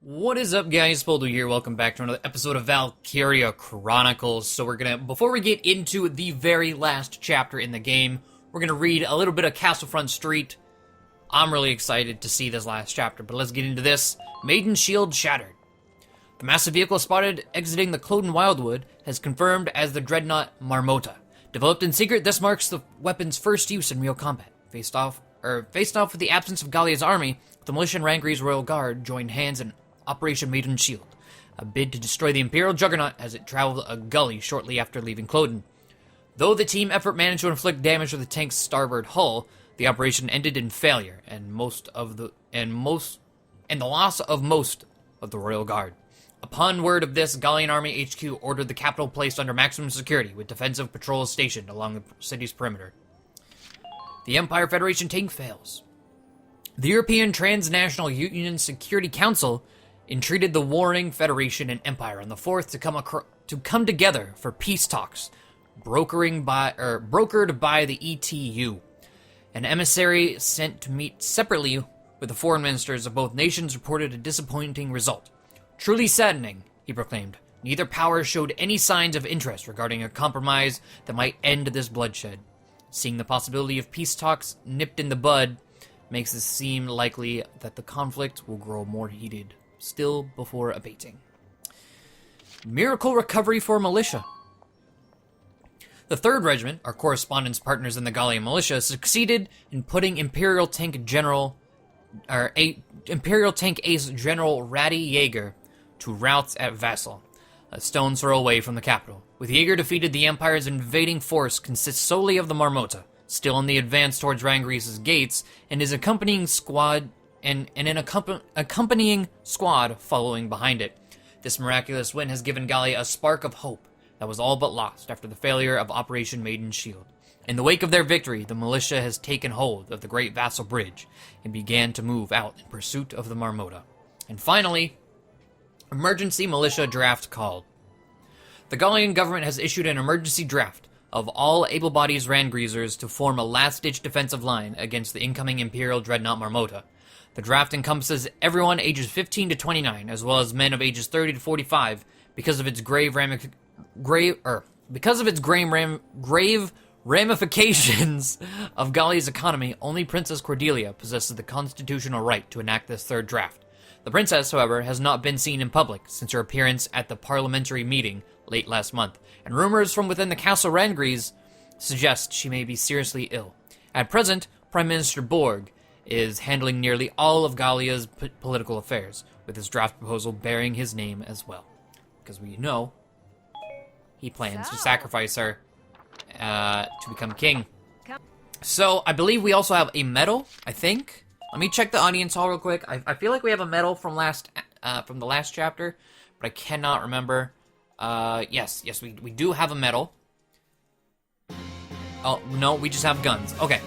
What is up, guys? Poledoo here. Welcome back to another episode of Valkyria Chronicles. So before we get into the very last chapter in the game, we're gonna read a little bit of Castlefront Street. I'm really excited to see this last chapter, but let's get into this. Maiden's shield shattered. The massive vehicle spotted exiting the Cloden Wildwood has confirmed as the dreadnought Marmota. Developed in secret, this marks the weapon's first use in real combat. Faced off with the absence of Gallia's army, the militia and Rangri's Royal Guard joined hands in Operation Maiden's Shield, a bid to destroy the Imperial Juggernaut as it traveled a gully shortly after leaving Cloden. Though the team effort managed to inflict damage to the tank's starboard hull, the operation ended in failure and the loss of most of the Royal Guard. Upon word of this, Gallian Army HQ ordered the capital placed under maximum security, with defensive patrols stationed along the city's perimeter. The Empire Federation tank fails. The European Transnational Union Security Council entreated the warring Federation and Empire on the 4th to come together for peace talks, brokered by the ETU. An emissary sent to meet separately with the foreign ministers of both nations reported a disappointing result. Truly saddening, he proclaimed. Neither power showed any signs of interest regarding a compromise that might end this bloodshed. Seeing the possibility of peace talks nipped in the bud makes it seem likely that the conflict will grow more heated still before abating. Miracle recovery for militia. The 3rd Regiment, our correspondence partners in the Gallian militia, succeeded in putting Imperial Tank ace General Ratty Jaeger to rout at Vassal, a stone's throw away from the capital. With Jaeger defeated, the Empire's invading force consists solely of the Marmota, still on the advance towards Rangri's gates, and his accompanying squad following behind it. This miraculous win has given Gallia a spark of hope that was all but lost after the failure of Operation Maiden's Shield. In the wake of their victory, the militia has taken hold of the Great Vassal Bridge and began to move out in pursuit of the Marmota. And finally, emergency militia draft called. The Gallian government has issued an emergency draft of all able-bodied Rangrisers to form a last-ditch defensive line against the incoming Imperial Dreadnought Marmota. The draft encompasses everyone ages 15 to 29, as well as men of ages 30 to 45, because of its grave ramifications of Gallia's economy. Only Princess Cordelia possesses the constitutional right to enact this 3rd draft. The princess, however, has not been seen in public since her appearance at the parliamentary meeting late last month, and rumors from within the Castle Rangris suggest she may be seriously ill. At present, Prime Minister Borg is handling nearly all of Gallia's political affairs, with his draft proposal bearing his name as well. Because we know he plans to sacrifice her to become king. So, I believe we also have a medal, I think. Let me check the audience hall real quick. I feel like we have a medal from the last chapter, but I cannot remember. Yes, we do have a medal. Oh, no, we just have guns. Okay.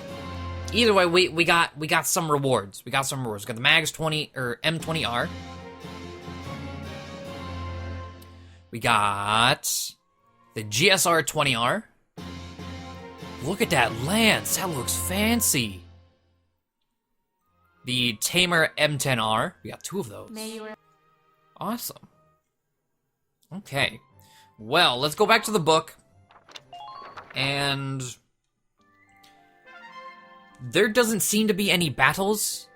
Either way, we got some rewards. We got the Mags 20 or M20R. We got the GSR 20R. Look at that lance. That looks fancy. The Tamer M10R. We got 2 of those. Awesome. Okay. Well, let's go back to the book. And there doesn't seem to be any battles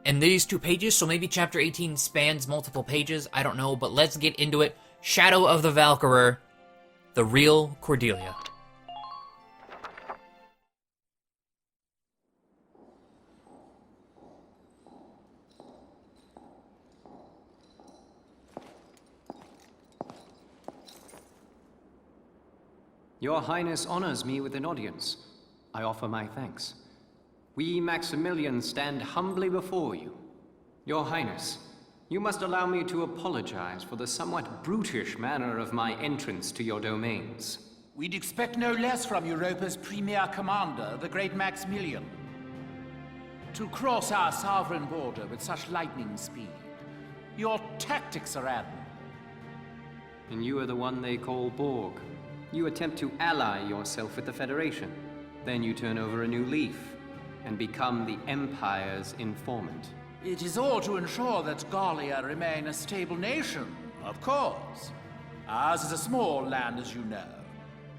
in these 2 pages, so maybe Chapter 18 spans multiple pages. I don't know, but let's get into it. Shadow of the Valkyrie, the real Cordelia. Your Highness honors me with an audience. I offer my thanks. We Maximilians stand humbly before you. Your Highness, you must allow me to apologize for the somewhat brutish manner of my entrance to your domains. We'd expect no less from Europa's premier commander, the great Maximilian. To cross our sovereign border with such lightning speed. Your tactics are admirable. And you are the one they call Borg. You attempt to ally yourself with the Federation. Then you turn over a new leaf and become the Empire's informant. It is all to ensure that Gallia remain a stable nation, of course. Ours is a small land, as you know.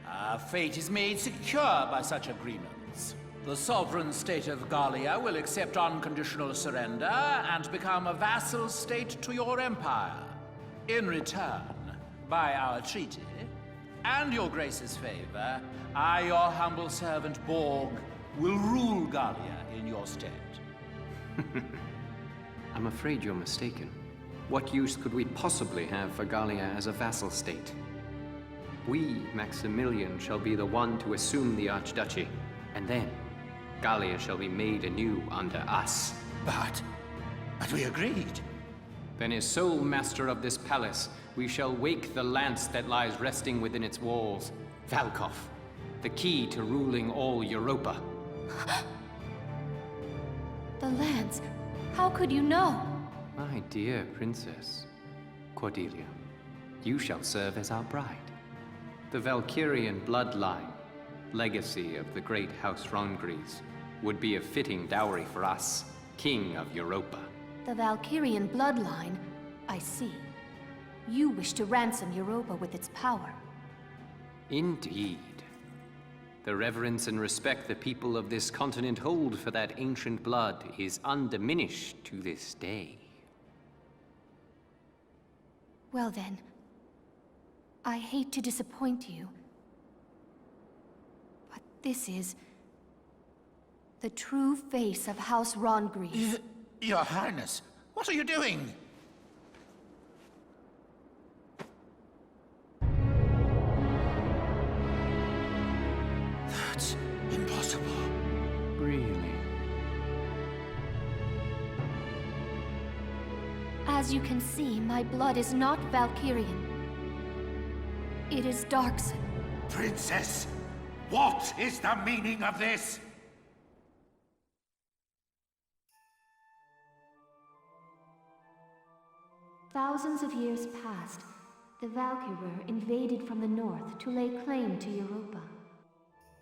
Our fate is made secure by such agreements. The sovereign state of Gallia will accept unconditional surrender and become a vassal state to your empire. In return, by our treaty, and your grace's favor, I, your humble servant Borg, will rule Gallia in your stead. I'm afraid you're mistaken. What use could we possibly have for Gallia as a vassal state? We, Maximilian, shall be the one to assume the Archduchy, and then Gallia shall be made anew under us. But we agreed. Then as sole master of this palace, we shall wake the lance that lies resting within its walls, Valkof, the key to ruling all Europa. The lance? How could you know? My dear princess, Cordelia, you shall serve as our bride. The Valkyrian bloodline, legacy of the great House Rongries, would be a fitting dowry for us, King of Europa. The Valkyrian bloodline? I see. You wish to ransom Europa with its power. Indeed. The reverence and respect the people of this continent hold for that ancient blood is undiminished to this day. Well then, I hate to disappoint you, but this is the true face of House Rongries. Your Highness, what are you doing? That's impossible. Really? As you can see, my blood is not Valkyrian. It is Darkson. Princess, what is the meaning of this? Thousands of years past, the Valkyrie invaded from the north to lay claim to Europa.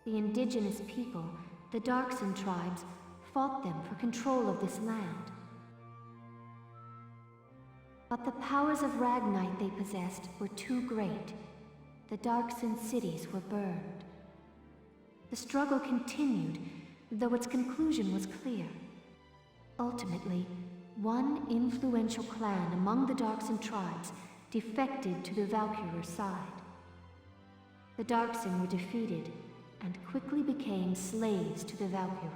The indigenous people, the Darkson tribes, fought them for control of this land. But the powers of Ragnite they possessed were too great. The Darkson cities were burned. The struggle continued, though its conclusion was clear. Ultimately, one influential clan among the Darkson tribes defected to the Valkyrie side. The Darkson were defeated and quickly became slaves to the Valkyrie.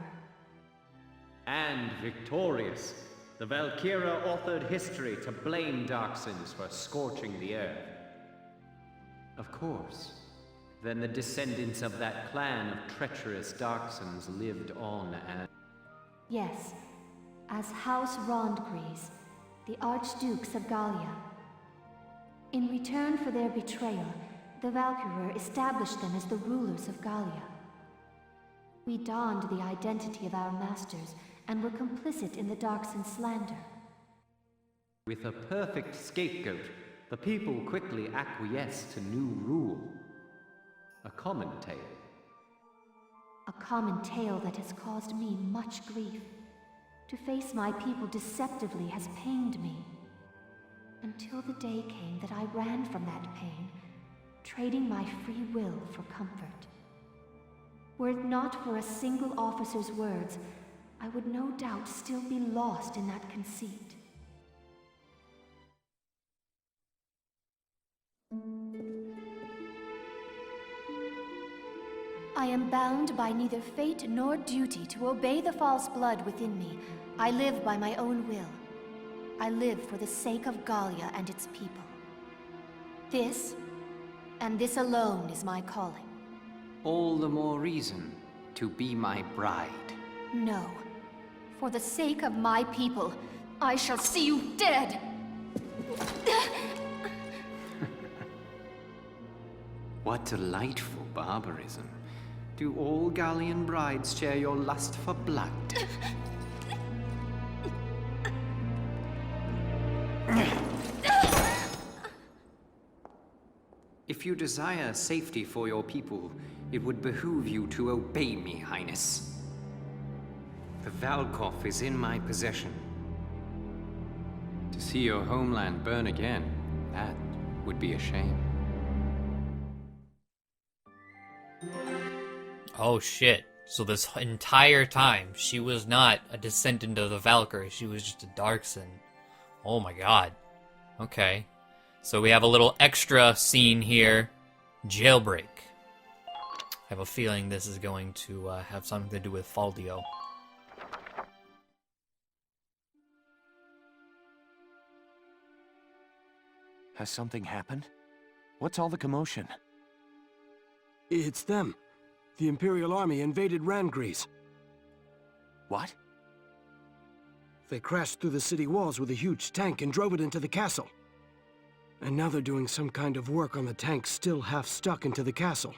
And victorious, the Valkyria authored history to blame Darksons for scorching the earth. Of course. Then the descendants of that clan of treacherous Darksons lived on and... Yes, as House Rongries, the Archdukes of Gallia. In return for their betrayal, the Valkyrie established them as the rulers of Gallia. We donned the identity of our masters and were complicit in the Darkson slander. With a perfect scapegoat, the people quickly acquiesced to new rule. A common tale. A common tale that has caused me much grief. To face my people deceptively has pained me. Until the day came that I ran from that pain, trading my free will for comfort. Were it not for a single officer's words, I would no doubt still be lost in that conceit. I am bound by neither fate nor duty to obey the false blood within me. I live by my own will. I live for the sake of Gallia and its people. This, and this alone, is my calling. All the more reason to be my bride. No. For the sake of my people, I shall see you dead! What delightful barbarism. Do all Gallian brides share your lust for blood? If you desire safety for your people, it would behoove you to obey me, Highness. The Valkof is in my possession. To see your homeland burn again, that would be a shame. Oh shit. So this entire time, she was not a descendant of the Valkyrie, she was just a Darkson. Oh my god. Okay. So we have a little extra scene here. Jailbreak. I have a feeling this is going to have something to do with Faldio. Has something happened? What's all the commotion? It's them. The Imperial Army invaded Randgrees. What? They crashed through the city walls with a huge tank and drove it into the castle. And now they're doing some kind of work on the tank still half stuck into the castle.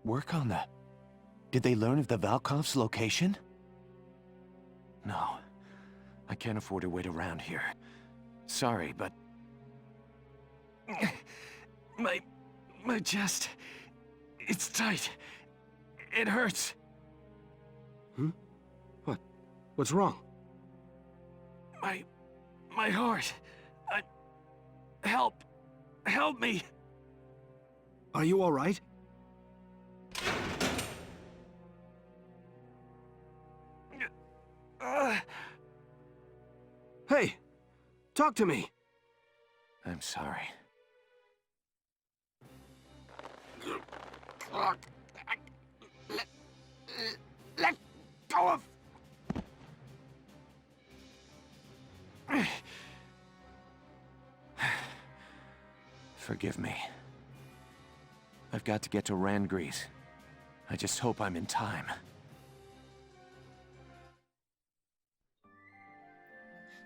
Work on that? Did they learn of the Valkof's location? No. I can't afford to wait around here. Sorry, but... My chest... It's tight. It hurts. What? What's wrong? My heart. Help! Help me! Are you all right? Hey! Talk to me! I'm sorry. Let go of... Forgive me. I've got to get to Randgrees. I just hope I'm in time.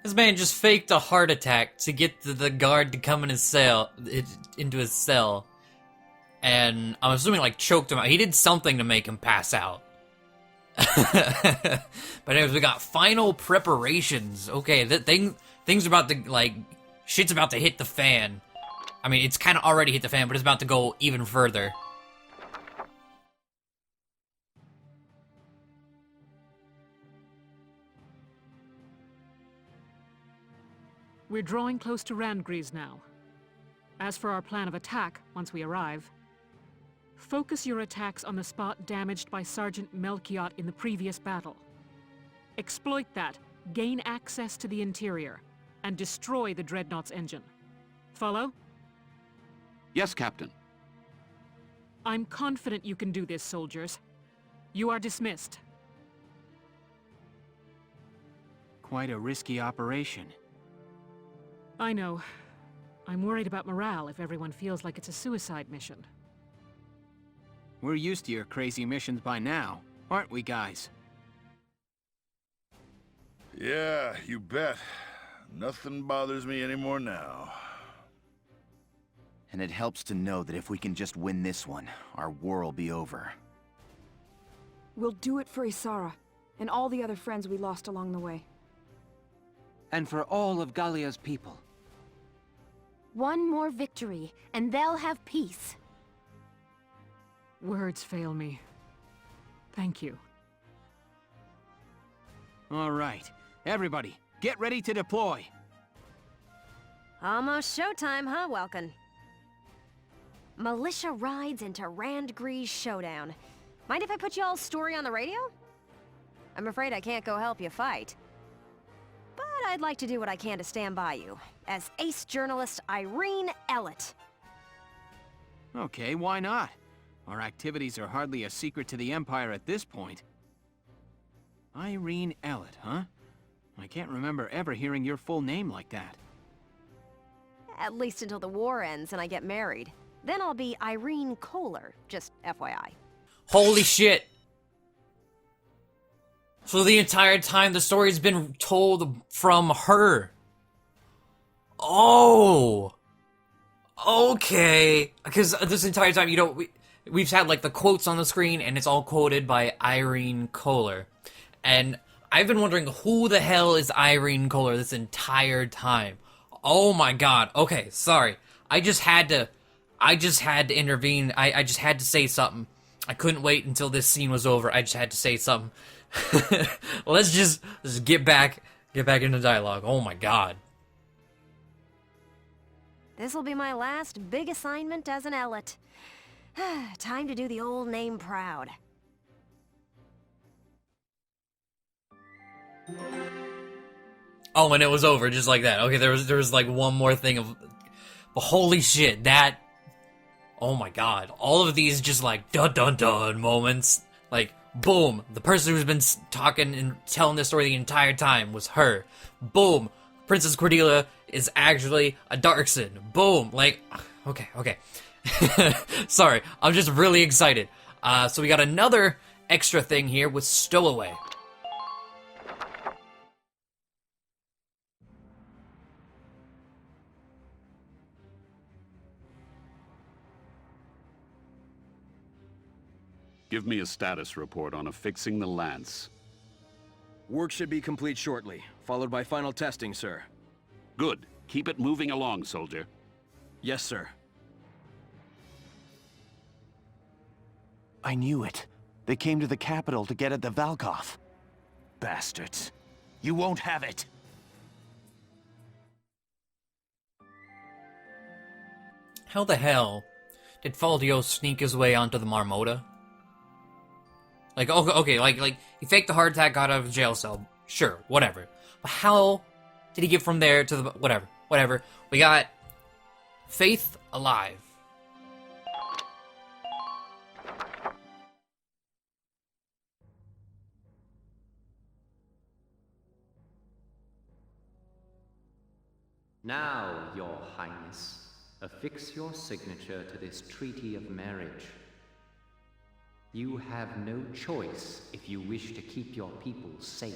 This man just faked a heart attack to get the guard to come in his cell, into his cell. And I'm assuming, like, choked him out. He did something to make him pass out. But anyways, we got final preparations. Okay, things about to, like, shit's about to hit the fan. I mean, it's kind of already hit the fan, but it's about to go even further. We're drawing close to Randgrees now. As for our plan of attack, once we arrive, focus your attacks on the spot damaged by Sergeant Melchiot in the previous battle. Exploit that, gain access to the interior, and destroy the dreadnought's engine. Follow? Yes, Captain. I'm confident you can do this, soldiers. You are dismissed. Quite a risky operation. I know. I'm worried about morale if everyone feels like it's a suicide mission. We're used to your crazy missions by now, aren't we, guys? Yeah, you bet. Nothing bothers me anymore now. And it helps to know that if we can just win this one, our war'll be over. We'll do it for Isara, and all the other friends we lost along the way. And for all of Gallia's people. One more victory, and they'll have peace. Words fail me. Thank you. All right, everybody, get ready to deploy. Almost showtime, huh, Welkin? Militia rides into Randgrees showdown. Mind if I put y'all's story on the radio? I'm afraid I can't go help you fight. But I'd like to do what I can to stand by you, as ace journalist Irene Koller. Okay, why not? Our activities are hardly a secret to the Empire at this point. Irene Koller, huh? I can't remember ever hearing your full name like that. At least until the war ends and I get married. Then I'll be Irene Koller, just FYI. Holy shit! So the entire time the story's been told from her. Oh! Okay. Because this entire time, you know, we've had, like, the quotes on the screen, and it's all quoted by Irene Koller. And I've been wondering, who the hell is Irene Koller this entire time? Oh my god. Okay, sorry. I just had to intervene. I just had to say something. I couldn't wait until this scene was over. I just had to say something. Let's just get back Get back into dialogue. Oh my god. This'll be my last big assignment as an Ellet. Time to do the old name proud. Oh, and it was over just like that. Okay, there was like one more thing of, but holy shit, that. Oh my god, all of these just like dun dun dun moments. Like boom, the person who's been talking and telling this story the entire time was her. Boom, Princess Cordelia is actually a Darkson. Boom, like okay. Sorry, I'm just really excited. So we got another extra thing here with Stowaway. Give me a status report on affixing the lance. Work should be complete shortly, followed by final testing, sir. Good. Keep it moving along, soldier. Yes, sir. I knew it. They came to the capital to get at the Valkof. Bastards. You won't have it. How the hell did Faldio sneak his way onto the Marmota? Like, okay, like he faked the heart attack, got out of the jail cell. Sure, whatever. But how did he get from there to the... Whatever. We got Faith alive. Now, Your Highness, affix your signature to this treaty of marriage. You have no choice if you wish to keep your people safe.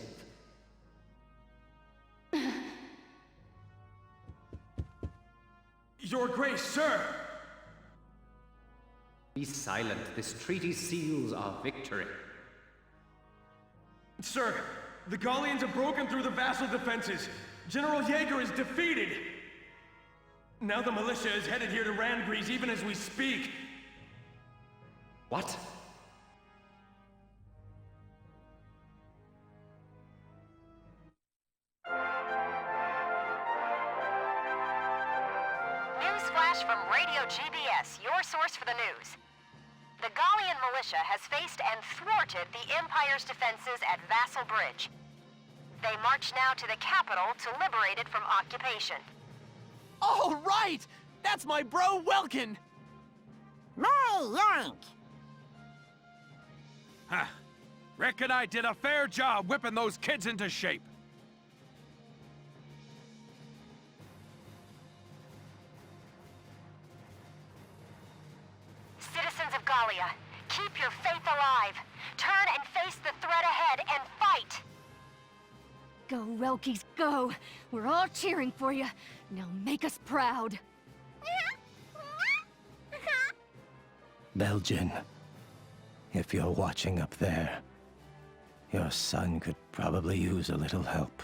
Your Grace, sir! Be silent. This treaty seals our victory. Sir, the Gallians have broken through the vassal defenses. General Jaeger is defeated. Now the militia is headed here to Randgrease even as we speak. What? Newsflash from Radio GBS, your source for the news. The Gallian militia has faced and thwarted the Empire's defenses at Vassal Bridge. They march now to the capital to liberate it from occupation. Oh, right! That's my bro, Welkin! My yank! Huh. Reckon I did a fair job whipping those kids into shape. Citizens of Gallia, keep your faith alive. Turn and face the threat ahead and fight! Go, Relkies, go! We're all cheering for you. Now make us proud. Belgian, if you're watching up there, your son could probably use a little help.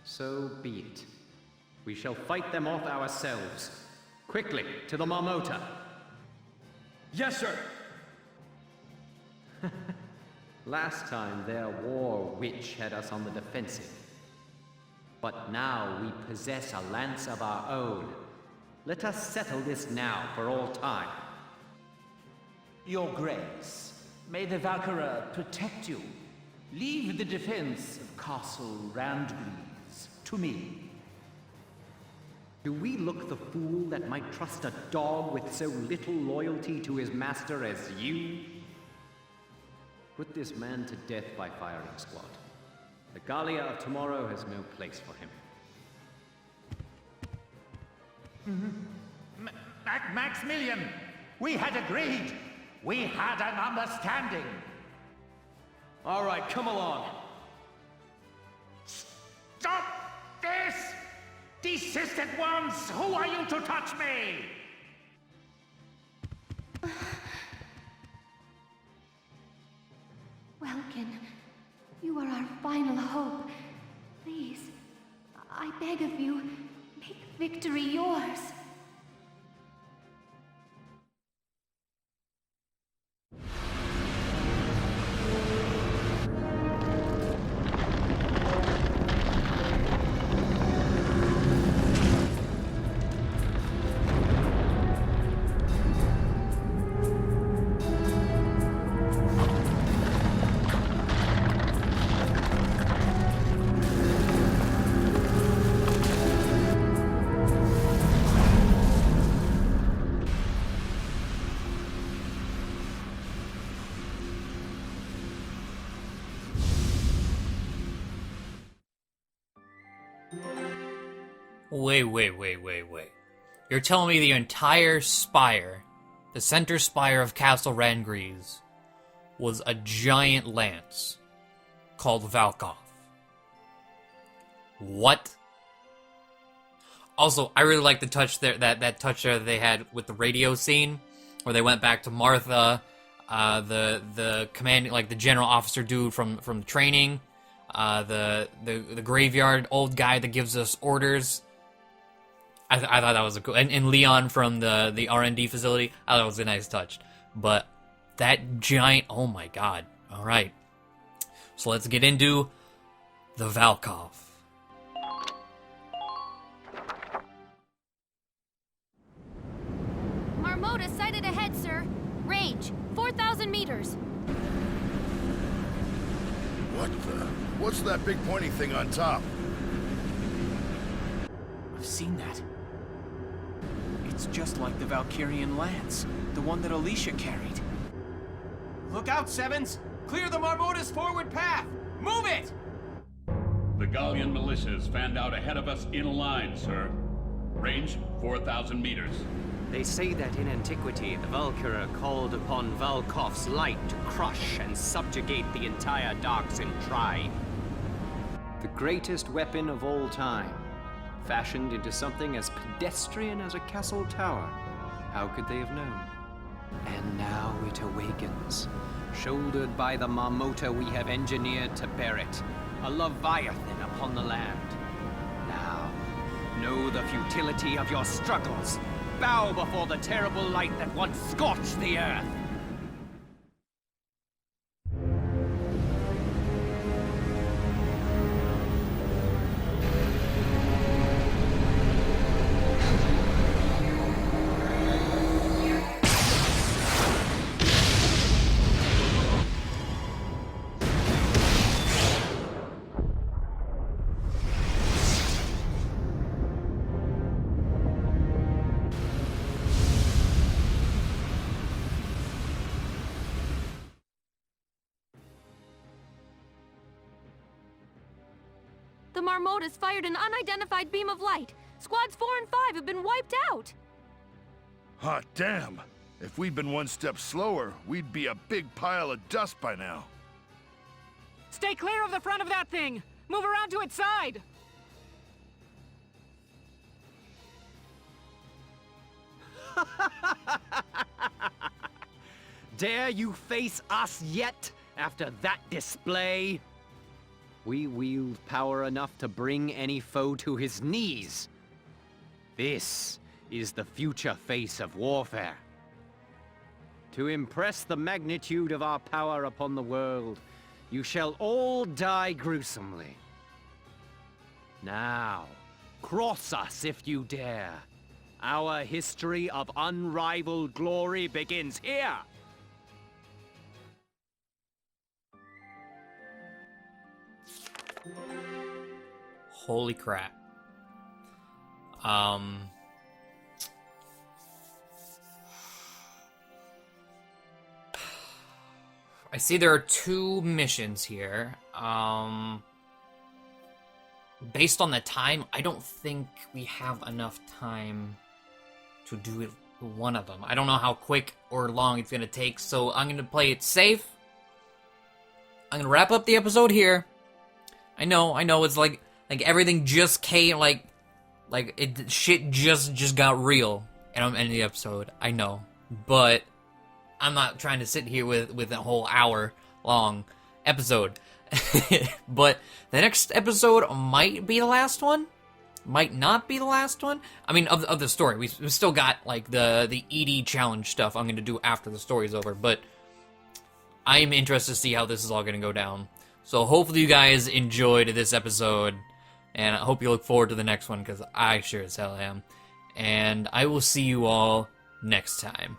So be it. We shall fight them off ourselves. Quickly, to the Marmota. Yes, sir! Last time, their war witch had us on the defensive. But now we possess a lance of our own. Let us settle this now for all time. Your Grace, may the Valkyria protect you. Leave the defense of Castle Randgrease to me. Do we look the fool that might trust a dog with so little loyalty to his master as you? Put this man to death by firing squad. The Gallia of tomorrow has no place for him. Maximilian, we had agreed. We had an understanding. All right, come along. Stop this! Desist at once! Who are you to touch me? Welkin, you are our final hope. Please, I beg of you, make victory yours. Wait. You're telling me the entire spire, the center spire of Castle Rangries, was a giant lance called Valkof? What? Also, I really like the touch there, that touch there that they had with the radio scene, where they went back to Martha, the commanding, like the general officer dude from training, the graveyard old guy that gives us orders. I thought that was a cool, and Leon from the R&D facility. I thought it was a nice touch. But that giant, oh my god! All right, so let's get into the Valkof. Marmota sighted ahead, sir. Range 4,000 meters. What's that big pointy thing on top? I've seen that. It's just like the Valkyrian lance, the one that Alicia carried. Look out, Sevens! Clear the Marmota's forward path! Move it! The Gallian militia is fanned out ahead of us in a line, sir. Range 4,000 meters. They say that in antiquity, the Valkyria called upon Valkof's light to crush and subjugate the entire Darksin tribe. The greatest weapon of all time, fashioned into something as pedestrian as a castle tower. How could they have known? And now it awakens, shouldered by the Marmota we have engineered to bear it, a leviathan upon the land. Now, know the futility of your struggles. Bow before the terrible light that once scorched the earth. The Marmotas fired an unidentified beam of light. Squads 4 and 5 have been wiped out. Hot damn! If we'd been one step slower, we'd be a big pile of dust by now. Stay clear of the front of that thing! Move around to its side! Dare you face us yet, after that display? We wield power enough to bring any foe to his knees. This is the future face of warfare. To impress the magnitude of our power upon the world, you shall all die gruesomely. Now, cross us if you dare. Our history of unrivaled glory begins here. Holy crap. I see there are 2 missions here. Based on the time, I don't think we have enough time to do one of them. I don't know how quick or long it's gonna take, so I'm gonna play it safe. I'm gonna wrap up the episode here. I know, it's like everything just came, like shit just got real, and I'm ending the episode. I know, but I'm not trying to sit here with a whole hour-long episode. But the next episode might be the last one, might not be the last one. I mean, of the story, we've still got like the ED challenge stuff I'm gonna do after the story's over, but I'm interested to see how this is all gonna go down. So hopefully you guys enjoyed this episode, and I hope you look forward to the next one, because I sure as hell am. And I will see you all next time.